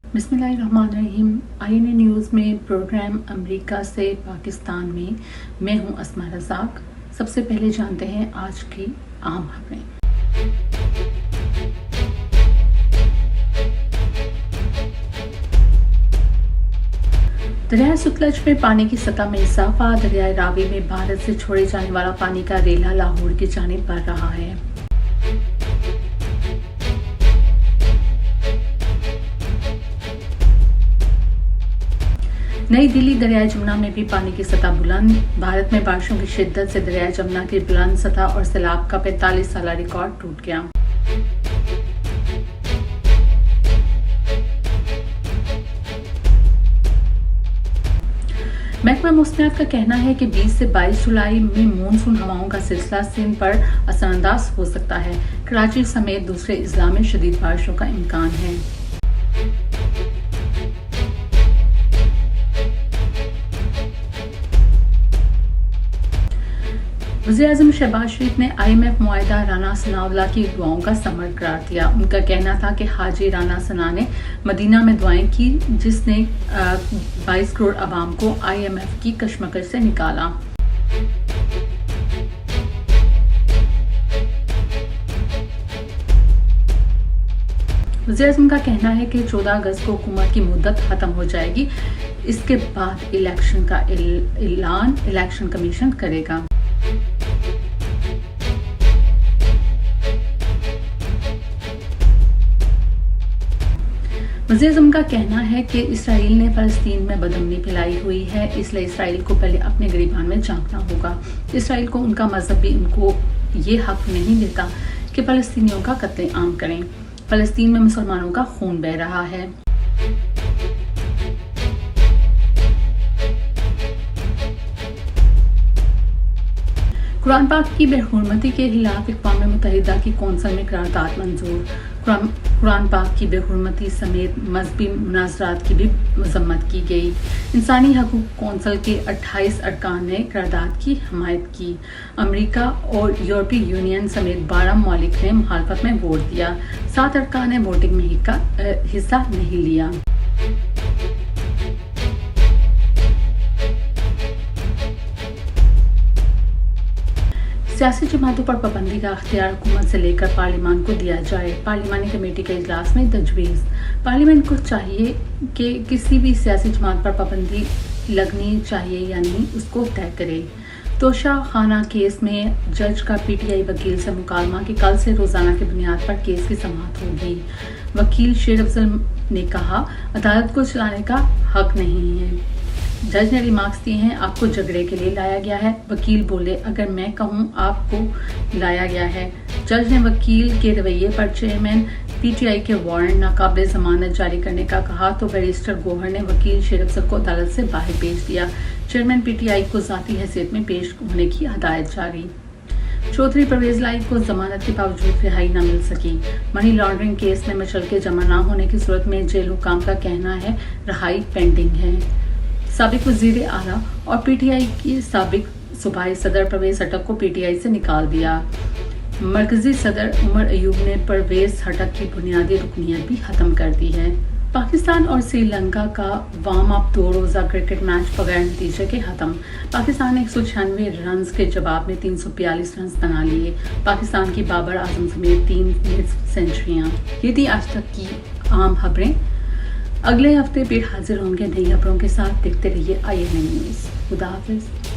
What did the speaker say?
बिस्मिल्लाहिर्रहमानिर्रहीम। INA news में programme America से पाकिस्तान में मैं हूं अस्मा रज़ाक। सबसे पहले जानते हैं आज की अहम खबरें। दरियाए सतलज में पानी की सतह में इजाफा। दरियाए रावी में भारत से छोड़े जाने वाला पानी का रेला लाहौर की जानिब बढ़ रहा है। नई दिल्ली दरियाए जमुना में भी पानी की सतह बुलंद। भारत में बारिशों की शिद्दत से दरियाए जमुना की बुलंद सतह और सैलाब का 45 साला रिकॉर्ड टूट गया। महकमा मौसमियात का कहना है कि 20 से 22 जुलाई में मानसून हवाओं का सिलसिला सिंध पर असरअंदाज हो सकता है। कराची समेत दूसरे अजला में शदीद बारिशों का इम्कान है। वज़ीर-ए-आज़म शहबाज शरीफ ने IMF मुआहिदा राना सनाउल्लाह की दुआओं का समर करार दिया। उनका कहना था कि हाजी राना सना ने मदीना में दुआएं की, जिसने 22 करोड़ अवाम को IMF की कशमकश से निकाला। वज़ीर-ए-आज़म का कहना है कि 14 अगस्त को हुकूमत की मुद्दत खत्म हो जाएगी। इसके बाद इलेक्शन का ऐलान इलेक्शन कमीशन करेगा। वज़ीर-ए-आज़म का कहना है कि इसराइल ने फ़लस्तीन में बदअमनी फैलाई हुई है, इसलिए इसराइल को पहले अपने गिरबान में झांकना होगा। इसराइल को उनका मजहब भी उनको ये हक नहीं देता कि फ़लस्तीनियों का कत्लेआम करें। फ़लस्तीन में मुसलमानों का खून बह रहा है। कुरान पाक की बेहुरमती के खिलाफ अक़वाम मुत्तहिदा की कौंसिल में करारदाद मंजूर। कुरान पाक की बेहुरमती समेत मजहबी मुनाज़रात की भी मज़म्मत की गई। इंसानी हकूक़ कौंसिल के 28 अरकान ने करारदाद की हमायत की। अमेरिका और यूरोपीय यूनियन समेत 12 ममालिक ने मुखालफत में वोट दिया। 7 अरकान ने वोटिंग में हिस्सा नहीं लिया। सियासी जमातों पर पाबंदी का अख्तियार हुकूमत से लेकर पार्लियामान को दिया जाए। पार्लिमानी कमेटी के इजलास में तजवीज़। पार्लियामेंट को चाहिए कि किसी भी सियासी जमात पर पाबंदी लगनी चाहिए या नहीं, उसको तय करे। तोशा खाना केस में जज का PTI वकील से मुकालमा कि कल से रोज़ाना की बुनियाद पर केस की समाअत होगी। वकील शेर अफजल ने कहा, अदालत को चलाने का हक नहीं है। जज ने रिमार्क्स दिए हैं, आपको झगड़े के लिए लाया गया है। वकील बोले, अगर मैं कहूं आपको लाया गया है। जज ने वकील के रवैये पर चेयरमैन PTI के वारंट नाकाबिल जमानत जारी करने का कहा तो बैरिस्टर गौहर ने वकील शेर अफजल को अदालत से बाहर भेज दिया। चेयरमैन PTI को ज़ाती हैसियत में पेश होने की हदायत जारी। चौधरी परवेज लाई को जमानत के बावजूद रिहाई न मिल सकी। मनी लॉन्ड्रिंग केस में मशल्के जमा न होने की सूरत में जेल हुकाम का कहना है रिहाई पेंडिंग है। साबिक वज़ीर आला और PTI की साबिक सूबाई सदर परवेज हटक को PTI से निकाल दिया। मरकजी सदर उमर अयूब ने परवेज हटक की बुनियादी रुकनियत भी खत्म कर दी है। पाकिस्तान और श्रीलंका का वार्म अप 2 रोज़ा क्रिकेट मैच बगैर नतीजे के खत्म। पाकिस्तान ने 196 रन के जवाब में 342 रन बना लिए। पाकिस्तान की बाबर आजम समेत 3 सेंचुरियां। ये थी आज तक की आम खबरें। अगले हफ्ते फिर हाजिर होंगे नई खबरों के साथ। देखते रहिए INA न्यूज़। खुदा हाफिज़।